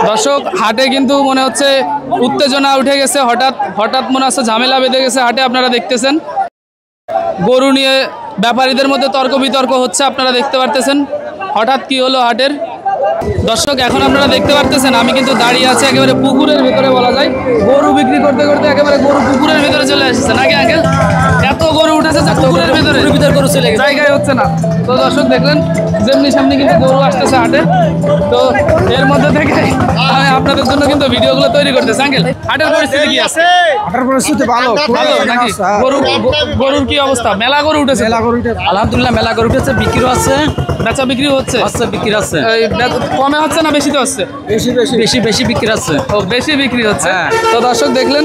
দর্শক হাটে কিন্তু মনে হচ্ছে উত্তেজনা উঠে গেছে, হঠাৎ হঠাৎ মনে হচ্ছে ঝামেলা বেঁধে গেছে হাটে। আপনারা দেখতেছেন গরু নিয়ে ব্যাপারীদের মধ্যে তর্ক বিতর্ক হচ্ছে, আপনারা দেখতে পারতেছেন হঠাৎ কি হলো হাটের। দর্শক এখন আপনারা দেখতে পারতেছেন আমি কিন্তু দাঁড়িয়ে আছি একেবারে পুকুরের ভেতরে, বলা যায় গরু বিক্রি করতে করতে একেবারে গরু পুকুরের ভেতরে চলে এসেছে নাকি আঙ্কেল? এত গরু উঠেছে পুকুরের ভেতরে, গরু চলে গেছে, জায়গায় হচ্ছে না। তো দর্শক দেখলেন যেমনি সামনে কিন্তু গরু আসতেছে হাটে। তো এর মধ্যে থেকে আমি আপনাদের জন্য কিন্তু ভিডিওগুলো তৈরি করতেছি। আঙ্কেল হাটের পরিস্থিতি কি আছে? হাটের পরিস্থিতি ভালো নাকি? গরুর কি অবস্থা? মেলা গরু উঠেছে? আলহামদুলিল্লাহ মেলা গরু উঠেছে, বিক্রি আছে, বেচা বিক্রি হচ্ছে, বিক্রি আছে। কমে হচ্ছে না বেশিতে হচ্ছে? বেশি বিক্রি আছে। ও বেশি বিক্রি হচ্ছে। তো দর্শক দেখলেন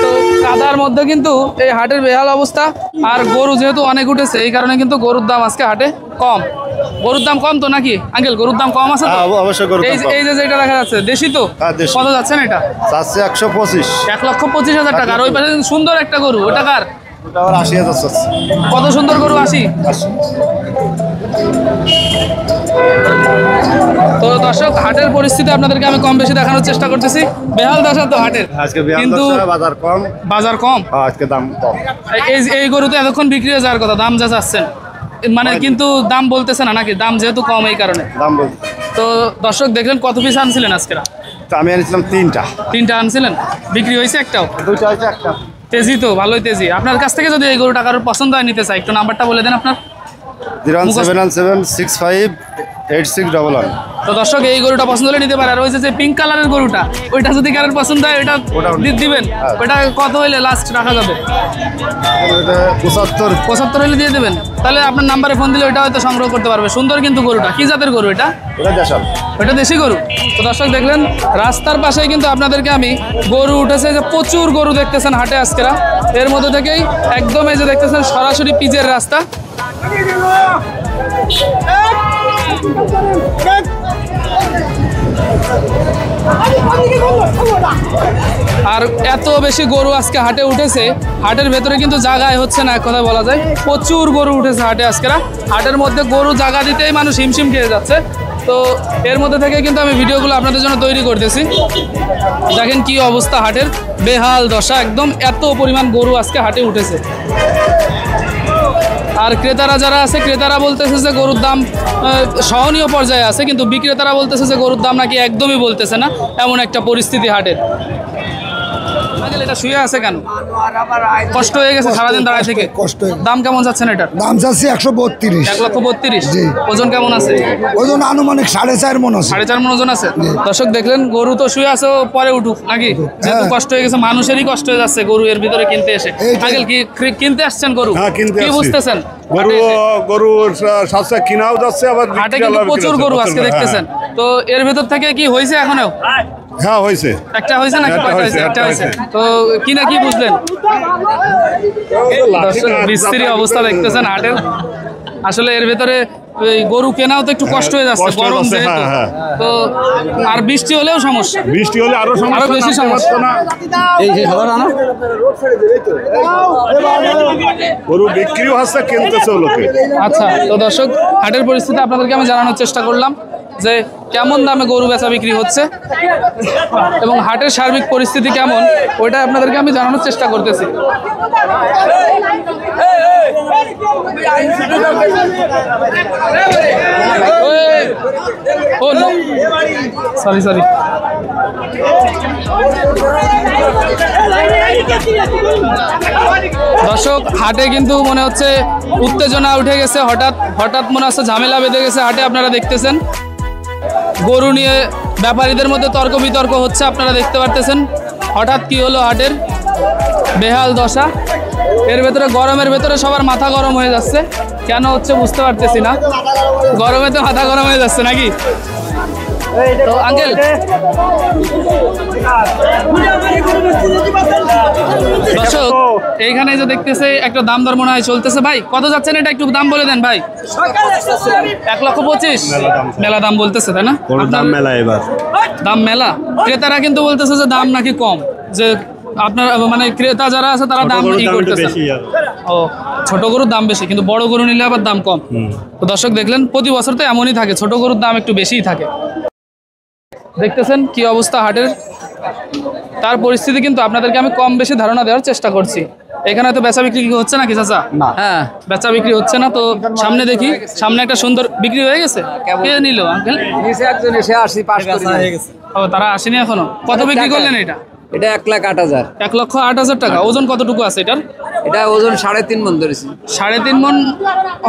তো কাদার মধ্যে কিন্তু এই হাটের বেহাল অবস্থা। আর গরু যেহেতু অনেক উঠেছে এই কারণে কিন্তু গরুর দাম আজকে হাটে কম। গরুর দাম কম তো নাকি আঙ্কেল? গরুর দাম কম আছে তো? এই যে যেটা দেখা যাচ্ছে দেশি তো? কত যাচ্ছে না এটা? 1,25,000 টাকা। আর ওই পাশে সুন্দর একটা গরু, ওটা কার? 80,000। কত সুন্দর গরু, 80। তো দর্শক হাটের পরিস্থিতি আপনাদেরকে আমি কম বেশি দেখানোর চেষ্টা করতেছি। বেহাল দশা তো হাটের, কিন্তু বাজার কম, আজকে দাম কম। এই গরুতে এতক্ষণ বিক্রি হয়ে যাওয়ার কথা, দাম যা চাচ্ছেন মানে কিন্তু দাম বলতেছে না নাকি? দাম যেহেতু কম এই কারণে দাম বলতে। তো দর্শক দেখলেন কত পিস আনছিলেন আজকে? আমি আনছিলাম 3টা আনছিলেন, বিক্রি হয়েছে একটাও? 2টা হয়েছে, একটা তেজি তো, ভালোই তেজি। আপনার কাছ থেকে যদি এই গরুটা কারোর পছন্দ হয় নিতে চাই, একটু নাম্বারটা বলে দেন আপনার। 01717658611। তো দর্শক এই গরুটা পছন্দ হলে নিতে পারে। আর ওই যে পিঙ্ক কালারের গরুটা, ওইটা যদি কারোর পছন্দ হয় ওইটা দিবেন। ওইটা কত হইলে লাস্ট রাখা যাবে? 75 হইলে দিয়ে দেবেন। তাহলে আপনার নাম্বারে ফোন দিলে ওইটা হয়তো সংগ্রহ করতে পারবে। সুন্দর কিন্তু গরুটা। কি জাতের গরু এটা? ওইটা দেশি গরু। তো দর্শক দেখলেন রাস্তার পাশেই কিন্তু আপনাদেরকে আমি গরু উঠেছে, যে প্রচুর গরু দেখতেছেন হাটে আজকেরা। এর মধ্যে থেকেই একদম এই যে দেখতেছেন সরাসরি পিচের রাস্তা। আর এত বেশি গরু আজকে হাটে উঠেছে, হাটের ভেতরে কিন্তু জায়গায় হচ্ছে না, এক কথা বলা যায়। প্রচুর গরু উঠেছে হাটে আজকেরা। হাটের মধ্যে গরু জায়গা দিতেই মানুষ হিমশিম খেয়ে যাচ্ছে। তো এর মধ্যে থেকে কিন্তু আমি ভিডিওগুলো আপনাদের জন্য তৈরি করতেছি। দেখেন কি অবস্থা হাটের, বেহাল দশা একদম। এত পরিমাণ গরু আজকে হাটে উঠেছে। আর ক্রেতারা যারা আছে, ক্রেতারা বলতেছে যে গরুর দাম সহনীয় পর্যায়ে আছে, কিন্তু বিক্রেতারা বলতেছে যে গরুর দাম নাকি একদমই বলতেছে না, এমন একটা পরিস্থিতি হাটের। এটা শুয়ে আছে কেন? কষ্ট হয়ে গেছে সারাদিন দাঁড়ায় থেকে। দাম কেমন যাচ্ছেন এটার? দাম যাচ্ছে 132। 1,32,000। ওজন কেমন আছে? ওজন আনুমানিক 4.5 মণ আছে। 4.5 মণ ওজন আছে। দর্শক দেখলেন গরু তো শুয়ে আছে, পরে উঠুক নাকি? যেহেতু কষ্ট হয়ে গেছে, মানুষেরই কষ্ট হয়ে যাচ্ছে গরু এর ভিতরে কিনতে এসে। আঙ্কেল কি কিনতে আসছেন গরু? কি বুঝতেছেন? গরু সাথে কিনাও যাচ্ছে, আবার হাটে কিন্তু প্রচুর গরু আজকে দেখতেছেন। তো এর ভেতর থেকে কি হয়েছে এখনো? হ্যাঁ হয়েছে, একটা হয়েছে নাকি? একটা হয়েছে। তো কিনা কি বুঝলেন? বিস্তৃত অবস্থা দেখতেছেন হাটের। আসলে এর ভেতরে গরু কেনাও তো একটু কষ্ট হয়ে যাচ্ছে, গরম যেহেতু। তো আর বৃষ্টি হলেও সমস্যা, বৃষ্টি হলে আরো বেশি সমস্যা। গরু বিক্রিও হচ্ছে, কিনতেছে লোকে। আচ্ছা, তো দর্শক হাটের পরিস্থিতি আপনাদেরকে আমি জানানোর চেষ্টা করলাম যে কেমন দামে গরু বেচা বিক্রি হচ্ছে এবং হাটের সার্বিক পরিস্থিতি কেমন, ওইটা আপনাদেরকে আমি জানানোর চেষ্টা করতেছি। সরি দর্শক হাটে কিন্তু মনে হচ্ছে উত্তেজনা উঠে গেছে, হঠাৎ হঠাৎ মনে হচ্ছে ঝামেলা বেঁধে গেছে হাটে। আপনারা দেখতেছেন গরু নিয়ে ব্যাপারীদের মধ্যে তর্ক বিতর্ক হচ্ছে, আপনারা দেখতে পারতেছেন হঠাৎ কি হলো হাটের বেহাল দশা। এর ভেতরে গরমের ভেতরে সবার মাথা গরম হয়ে যাচ্ছে, কেন হচ্ছে বুঝতে পারতেছি না। গরমে তো মাথা গরম হয়ে যাচ্ছে নাকি? তো আঙ্কেল দর্শক এইখানে যে দেখতেছে একটা দাম দর মনে হয় চলতেছে। ভাই কত যাচ্ছেন এটা একটু দাম বলে দেন ভাই। 1,25,000 মেলা দাম বলতেছে, তাই না? দাম মেলা, এবার দাম মেলা। ক্রেতারা কিন্তু বলতেছে যে দাম নাকি কম, যে আপনার মানে ক্রেতা যারা আছে তারা দাম ই করতেছে। ও ছোট গরুর দাম বেশি, কিন্তু বড় গরু নিলে আবার দাম কম। তো দর্শক দেখলেন প্রতি বছর তো এমনই থাকে, ছোট গরুর দাম একটু বেশিই থাকে। দেখতেছেন কি অবস্থা হাটের, তার পরিস্থিতি কিন্তু আপনাদেরকে আমি কম বেশি ধারণা দেওয়ার চেষ্টা করছি। এখানে তো বেচা বিক্রি হচ্ছে না কি চাচা? হ্যাঁ, বেচা বিক্রি হচ্ছে না। তো সামনে দেখি, সামনে একটা সুন্দর বিক্রি হয়ে গেছে। কে নিল আঙ্কেল? ও তারা আসেনি এখনো। কত বিক্রি করলেন এটা? এটা 1,08,000। 1,08,000 টাকা। ওজন কতটুকু আছে এটার? এটা ওজন 3.5 মণ ধরেছি। 3.5 মণ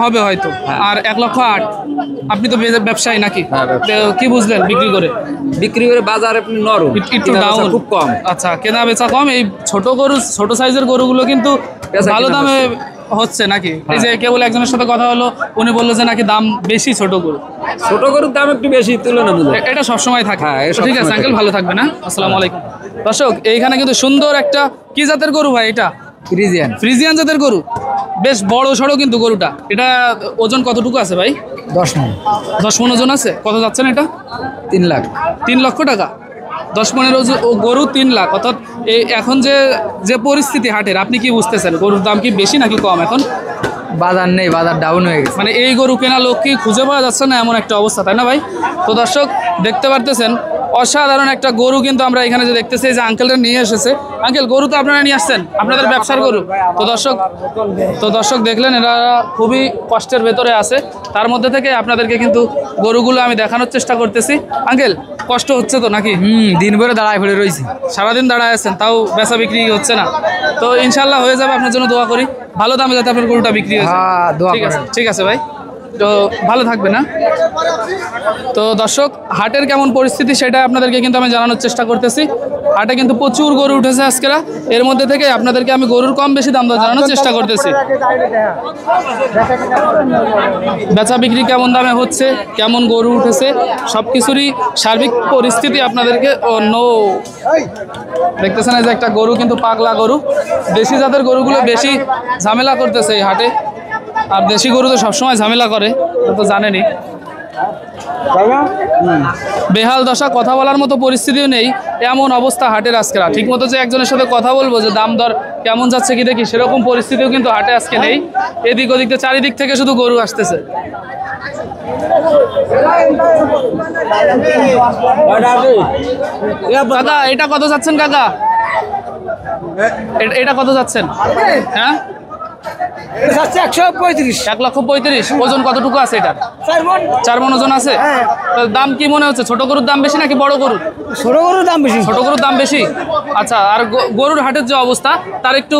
হবে হয়তো। আর 1,08,000। আপনি তো ব্যবসায়ী নাকি? তো কি বুঝলেন বিক্রি করে? বিক্রি করে বাজার আপনি নরম, একটু ডাউন, খুব কম। আচ্ছা, কেনা বেচা কম। এই ছোট গরু, ছোট সাইজের গরুগুলো কিন্তু ভালো দামে হচ্ছে নাকি? এই যে কেবল একজনের সাথে কথা হলো, উনি বললো যে নাকি দাম বেশি ছোট গরু। ছোট গরুর দাম একটু বেশি তুলনামূলক। এটা সবসময় থাকে। হ্যাঁ, ঠিক আছে আঙ্কেল, ভালো থাকবে না? আসসালামু আলাইকুম। দর্শক এইখানে কিন্তু সুন্দর একটা কি জাতের গরু ভাই এটা? ফ্রিজিয়ান। ফ্রিজিয়ান জাতের গরু, বেশ বড় সড়ো কিন্তু গরুটা। এটা ওজন কতটুকু আছে ভাই? 10 মণ। 10 মণ ওজন আছে। কত যাচ্ছেন এটা? 3 লাখ। 3 লক্ষ টাকা। 10 মণের গরু 3 লাখ। অর্থাৎ এই এখন যে পরিস্থিতি হাটের, আপনি কি বুঝতেছেন গরুর দাম কি বেশি নাকি কম এখন? বাজার নেই, বাজার ডাউন হয়ে গেছে। মানে এই গরু কেনা লোক কি খুঁজে পাওয়া যাচ্ছে না, এমন একটা অবস্থা, তাই না ভাই? তো দর্শক দেখতে পারতেছেন অসাধারণ একটা গরু কিন্তু আমরা এখানে যে দেখতেছি, যে আঙ্কেলটা নিয়ে এসেছে। আঙ্কেল, গরু তো আপনারা নিয়ে আসছেন, আপনাদের ব্যবসার গরু। তো দর্শক দেখলেন এরা খুবই কষ্টের ভেতরে আছে। তার মধ্যে থেকে আপনাদেরকে কিন্তু গরুগুলো আমি দেখানোর চেষ্টা করতেছি। আঙ্কেল, কষ্ট হচ্ছে তো নাকি? দিন ভরে দাঁড়ায় পড়ে রয়েছি। সারাদিন দাঁড়ায় আছেন, তাও বেচা বিক্রি হচ্ছে না। তো ইনশাল্লাহ হয়ে যাবে, আপনার জন্য দোয়া করি। ভালো দামে যাতে আপনার গরুটা বিক্রি হয়ে যায়। ঠিক আছে ভাই, তো ভালো থাকবে না? তো দর্শক হাটের কেমন পরিস্থিতি সেটা আপনাদেরকে কিন্তু আমি জানানোর চেষ্টা করতেছি। হাটে কিন্তু প্রচুর গরু উঠেছে আজকেরা। এর মধ্যে থেকে আপনাদেরকে আমি গরুর কম বেশি দাম জানানোর চেষ্টা করতেছি। বেচা বিক্রি কেমন দামে হচ্ছে, কেমন গরু উঠেছে, সব কিছুরই সার্বিক পরিস্থিতি আপনাদেরকে দেখতেছেন। এই যে একটা গরু কিন্তু পাগলা গরু। দেশি জাতের গরুগুলো বেশি ঝামেলা করতেছে এই হাটে। আর দেশি গরু তো সবসময় ঝামেলা করে, এটা তো জানেনই। বেহাল দশা, কথা বলার মতো পরিস্থিতিও নেই, এমন অবস্থা হাটের আজকেরা। ঠিক মতো যে একজনের সাথে কথা বলবো যে দাম দর কেমন যাচ্ছে কি দেখি, সেরকম পরিস্থিতিও কিন্তু হাটে আজকে নেই। এদিক ওদিক চারিদিক থেকে শুধু গরু আসতেছে। কাকা, এটা কত যাচ্ছেন কাকা? এটা কত যাচ্ছেন? হ্যাঁ, 1,35,000। ওজন কতটুকু আছে এটা? 4 মণ ওজন আছে। দাম কি মনে হচ্ছে, ছোট গরুর দাম বেশি নাকি বড় গরুর? ছোট গরুর দাম বেশি। ছোট গরুর দাম বেশি। আচ্ছা, আর গরুর হাটের যে অবস্থা তার একটু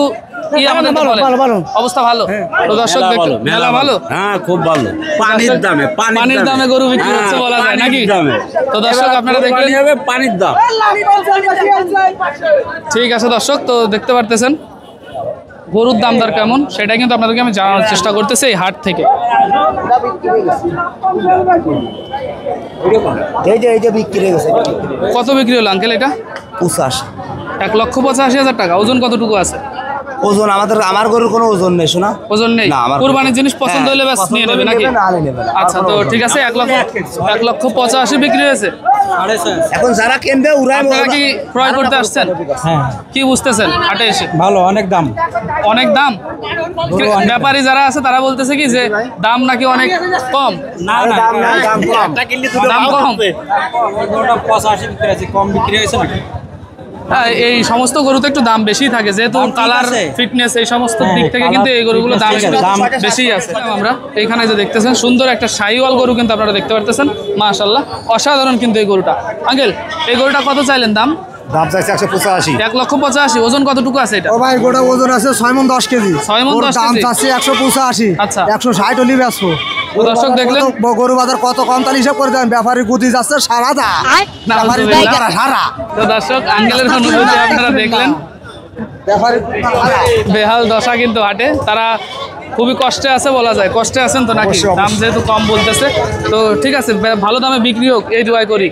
অবস্থা ভালো। তো দর্শক মেলা ভালো। হ্যাঁ, খুব ভালো। পানির দামে গরু বিক্রি হচ্ছে বলা যায় নাকি? তো দর্শক আপনারা দেখলেন পানির দাম। ঠিক আছে দর্শক, তো দেখতে পারতেছেন গরুর দাম দর কেমন সেটা কিন্তু আপনাদেরকে আমি জানানোর চেষ্টা করতেছি এই হাট থেকে। কত বিক্রি হলো আঙ্কেল এটা? 1,85,000 টাকা। ওজন কতটুকু আছে? ওজন আমার গরুর কোনো ওজন নেই। শোনা, ওজন নেই। কুরবানির জিনিস পছন্দ হলে ব্যাস নিয়ে নেবে নাকি? আচ্ছা, তো ঠিক আছে। 1,85,000 বিক্রি হয়েছে। এখন যারা কিনবে আপনারা কি ক্রয় করতে আসছেন? হ্যাঁ। কি বুঝতেছেন হাটে এসে? ভালো, অনেক দাম। অনেক দাম। ব্যাপারী যারা আছে তারা বলতেছে কি যে দাম নাকি অনেক কম। দাম কম। এই সমস্ত গরুতে একটু দাম বেশি থাকে, যেহেতু কালার, ফিটনেস, এই সমস্ত দিক থেকে কিন্তু এই গরুগুলো দাম একটু বেশি আছে। আমরা এইখানে যে দেখতেছেন সুন্দর একটা শাহিওয়াল গরু কিন্তু আপনারা দেখতে পারতেছেন। মাশাআল্লাহ, অসাধারণ কিন্তু এই গরুটা। আঙ্কেল, এই গরুটা কত চাইলেন দাম? দাম চাইছে 185। 1,85,000। ওজন কতটুকু আছে এটা? ও ভাই, গোটা ওজন আছে 6 মণ 10 কেজি। 6 মণ 10 দাম কেজি। চাচ্ছে 185। আচ্ছা, 160 হলি বেচবো। দর্শক দেখলেন গরু বাজার কত কম, তার হিসাব করে দেন। ব্যাপারী গুদি যাচ্ছে সারা দা। তো দর্শক আঙ্কেলের অনুভূতি আপনারা দেখলেন। বেহাল দশা কিন্তু হাটে, তারা খুবই কষ্টে আছে বলা যায়। কষ্টে আছেন তো নাকি? দাম যেহেতু কম বলতেছে, তো ঠিক আছে, ভালো দামে বিক্রি হোক এই দোয়াই করি।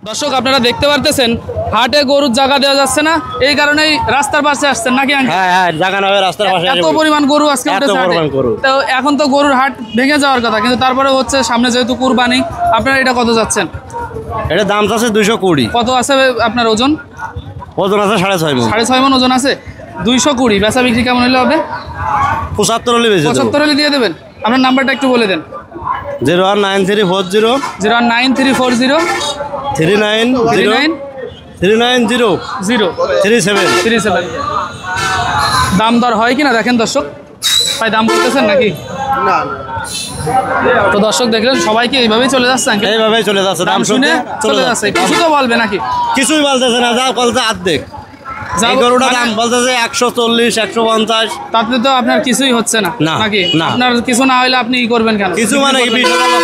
দর্শক আপনারা দেখতে পারতেছেন হাটে গরুর জায়গা দেওয়া যাচ্ছে না, এই কারণেই রাস্তার পাশে আসছেন নাকি? হ্যাঁ, জায়গা না হয় রাস্তার পাশে। এত পরিমাণ গরু আজকে উঠেছে হাটে। তো এখন তো গরুর হাট ভেঙে যাওয়ার কথা, কিন্তু তারপরে হচ্ছে সামনে যেহেতু কুরবানি। আপনারা এটা কত যাচ্ছেন? এটা দাম আছে 220। কত আছে আপনার ওজন? ওজন আছে 6.5 মণ। 6.5 মণ ওজন আছে। 220 বেচা বিক্রি কেমন হলে হবে? 75 হলে বেশি 75 হলে দিয়ে দেবেন। আপনার নাম্বারটা একটু বলে দেন। 01934 01934 39 দাম দর হয় কিনা দেখেন দর্শক, ভাই দাম বলতেছেন নাকি? না তো দর্শক দেখলেন সবাইকে এইভাবেই চলে যাচ্ছে আঙ্কেল, এইভাবেই চলে যাচ্ছে, দাম শুনে চলে যাচ্ছে। কিছু তো বলবে নাকি? কিছুই বলতেছে না, যা বলতে অর্ধেক। যা এই গরুটা মানে- দাম বলতেছে 140 150। তাতে তো আপনার কিছুই হচ্ছে না না, নাকি? না। আপনার কিছু না হলে আপনি ই করবেন কেন? কিছু মানে কি 20,000 লস,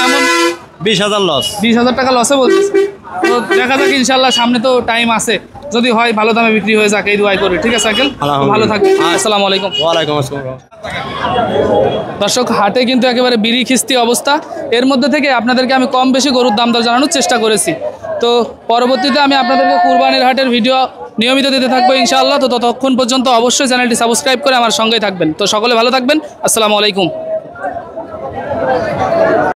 এমন 20,000 লস। 20,000 টাকা লসে বলতেছে। তো দেখা যাক ইনশাল্লাহ, সামনে তো টাইম আছে, যদি হয় ভালো দামে বিক্রি হয়ে যাক, এই দোয়াই করি। ঠিক আছে আঙ্কেল, ভালো থাকবেন। আসসালামু আলাইকুম। ওয়ালাইকুম আসসালাম। দর্শক হাটে কিন্তু একেবারে বিড়ি খিস্তি অবস্থা। এর মধ্যে থেকে আপনাদেরকে আমি কম বেশি গরুর দাম দর জানানোর চেষ্টা করেছি। তো পরবর্তীতে আমি আপনাদেরকে কুরবানির হাটের ভিডিও নিয়মিত দিতে থাকবো ইনশাআল্লাহ। তো ততক্ষণ পর্যন্ত অবশ্যই চ্যানেলটি সাবস্ক্রাইব করে আমার সঙ্গেই থাকবেন। তো সকলে ভালো থাকবেন। আসসালামু আলাইকুম।